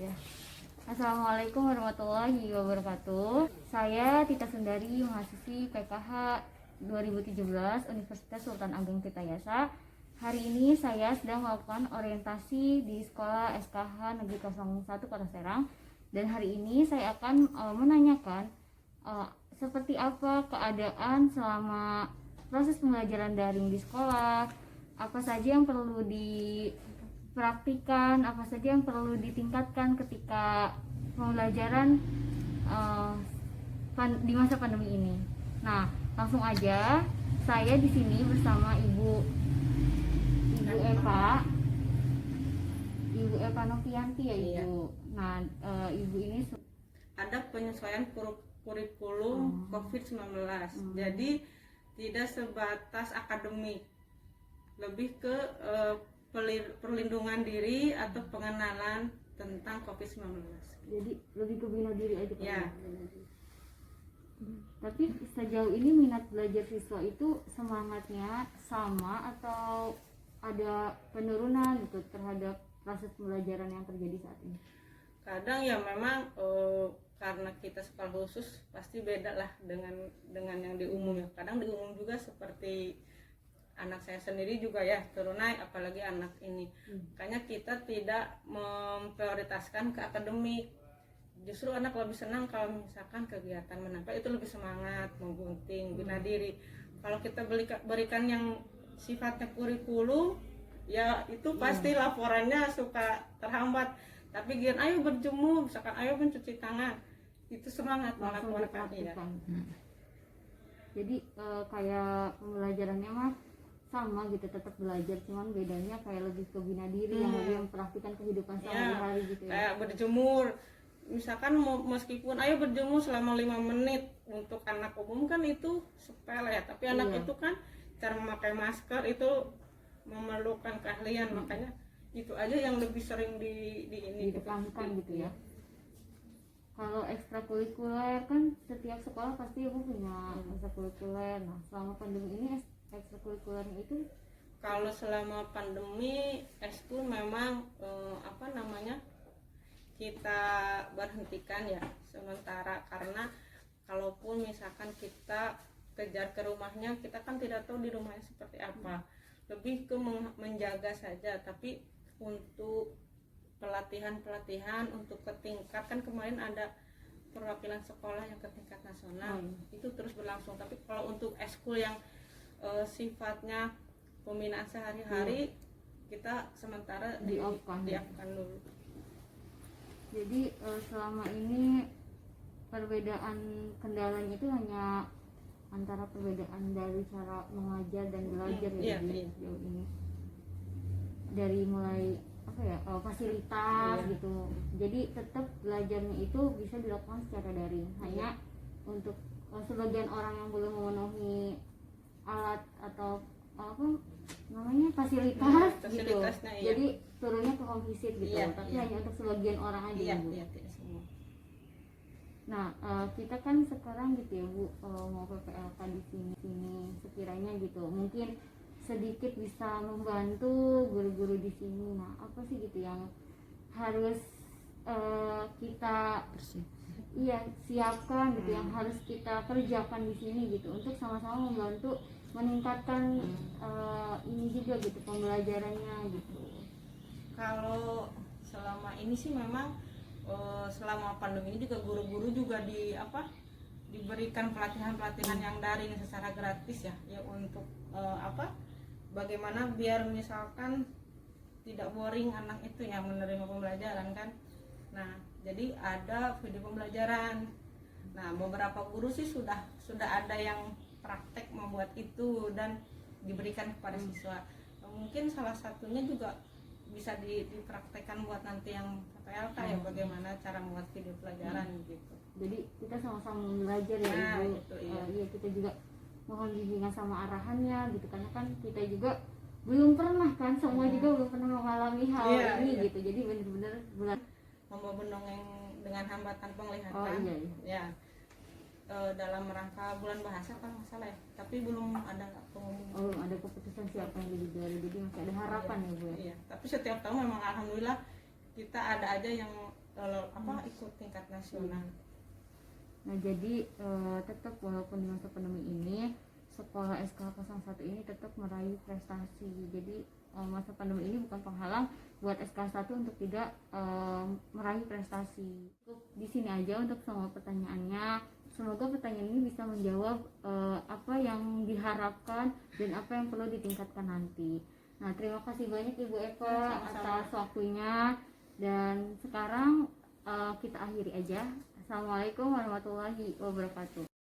Ya. Assalamualaikum warahmatullahi wabarakatuh. Saya Tita Sundari, mahasiswi PKH 2017 Universitas Sultan Ageng Tirtayasa. Hari ini saya sedang melakukan orientasi di Sekolah SKH Negeri 01 Kota Serang. Dan hari ini saya akan menanyakan seperti apa keadaan selama proses pembelajaran daring di sekolah, apa saja yang perlu dipraktikkan, apa saja yang perlu ditingkatkan ketika pembelajaran di masa pandemi ini. Nah, langsung aja saya di sini bersama Ibu Eva Novianti ya Ibu. Iya. Nah, Ibu ini Ada penyesuaian kurikulum COVID-19. Jadi tidak sebatas akademik, lebih ke perlindungan diri atau pengenalan tentang COVID-19. jadi lebih ke bina diri aja Pak. Ya. Tapi sejauh ini minat belajar siswa itu semangatnya sama atau ada penurunan gitu terhadap proses pembelajaran yang terjadi saat ini? Kadang ya memang karena kita sekolah khusus pasti beda lah dengan yang di umum ya. Kadang di umum juga seperti anak saya sendiri juga ya turunai, apalagi anak ini. Makanya kita tidak memprioritaskan ke akademik. Justru anak lebih senang kalau misalkan kegiatan menambah itu lebih semangat, menggunting, bina diri. Kalau kita berikan yang sifatnya kurikulum, ya itu pasti laporannya suka terhambat. Tapi gian ayo berjemur, misalkan ayo mencuci tangan, itu semangat melakukan ya. Jadi kayak pembelajarannya mah sama gitu, tetap belajar, cuman bedanya kayak lebih ke bina diri yang lebih mempraktikkan kehidupan sehari-hari gitu ya. Kayak berjemur, misalkan meskipun ayo berjemur selama 5 menit, untuk anak umum kan itu sepele ya, tapi anak itu kan cara memakai masker itu memerlukan keahlian, makanya itu aja yang lebih sering ditekankan gitu ya. Kalau ekstrakurikuler kan setiap sekolah pasti Ibu punya ekstrakurikuler. Nah, selama pandemi ini ekstrakurikulernya itu kalau selama pandemi ekskul memang kita berhentikan ya sementara, karena kalaupun misalkan kita kejar ke rumahnya, kita kan tidak tahu di rumahnya seperti apa, lebih ke menjaga saja. Tapi untuk pelatihan untuk ke tingkat, kan kemarin ada perwakilan sekolah yang ke tingkat nasional, itu terus berlangsung. Tapi kalau untuk ekskul yang sifatnya pembinaan sehari-hari, kita sementara diapkan dulu. Jadi selama ini perbedaan kendalanya itu hanya antara perbedaan dari cara mengajar dan belajar ya sejauh ini. Dari mulai fasilitas gitu. Jadi tetap belajarnya itu bisa dilakukan secara daring. Hanya untuk sebagian orang yang belum memenuhi alat atau fasilitas gitu. Jadi turunnya ke home visit gitu. Tapi hanya untuk sebagian orang aja Bu. Semua. Nah, kita kan sekarang gitu ya Bu, mau PPLK di sini sekiranya gitu. Mungkin sedikit bisa membantu guru-guru di sini. Nah, apa sih gitu yang harus kita siapkan gitu, yang harus kita kerjakan di sini gitu untuk sama-sama membantu meningkatkan ini juga gitu pembelajarannya gitu. Kalau selama ini sih memang selama pandemi ini juga guru-guru juga diberikan pelatihan yang daring secara gratis ya untuk bagaimana biar misalkan tidak boring anak itu yang menerima pembelajaran kan. Nah, jadi ada video pembelajaran. Nah, beberapa guru sih sudah ada yang praktek membuat itu dan diberikan kepada siswa. Mungkin salah satunya juga bisa dipraktekkan buat nanti yang PPLK ya, bagaimana cara membuat video pelajaran gitu. Jadi kita sama-sama belajar ya Ibu. Gitu, iya, kita juga mohon bimbingan sama arahannya gitu, karena kan kita juga belum pernah kan, semua juga belum pernah mengalami hal ini gitu. Jadi benar-benar membawa mendongeng dengan hambatan penglihatan. Ya. Dalam rangka bulan bahasa kan masalah ya, tapi belum ada pengumuman. Belum ada keputusan siapa yang jadi masih ada harapan ya Bu ya. Iya, tapi setiap tahun memang alhamdulillah kita ada aja yang ikut tingkat nasional. Nah, jadi tetap walaupun di masa pandemi ini sekolah SK01 ini tetap meraih prestasi. Jadi masa pandemi ini bukan penghalang buat SK1 untuk tidak meraih prestasi. Cukup di sini aja untuk semua pertanyaannya. Semoga pertanyaan ini bisa menjawab apa yang diharapkan dan apa yang perlu ditingkatkan nanti. Nah, terima kasih banyak Ibu Eva atas waktunya, dan sekarang kita akhiri aja. Assalamualaikum warahmatullahi wabarakatuh.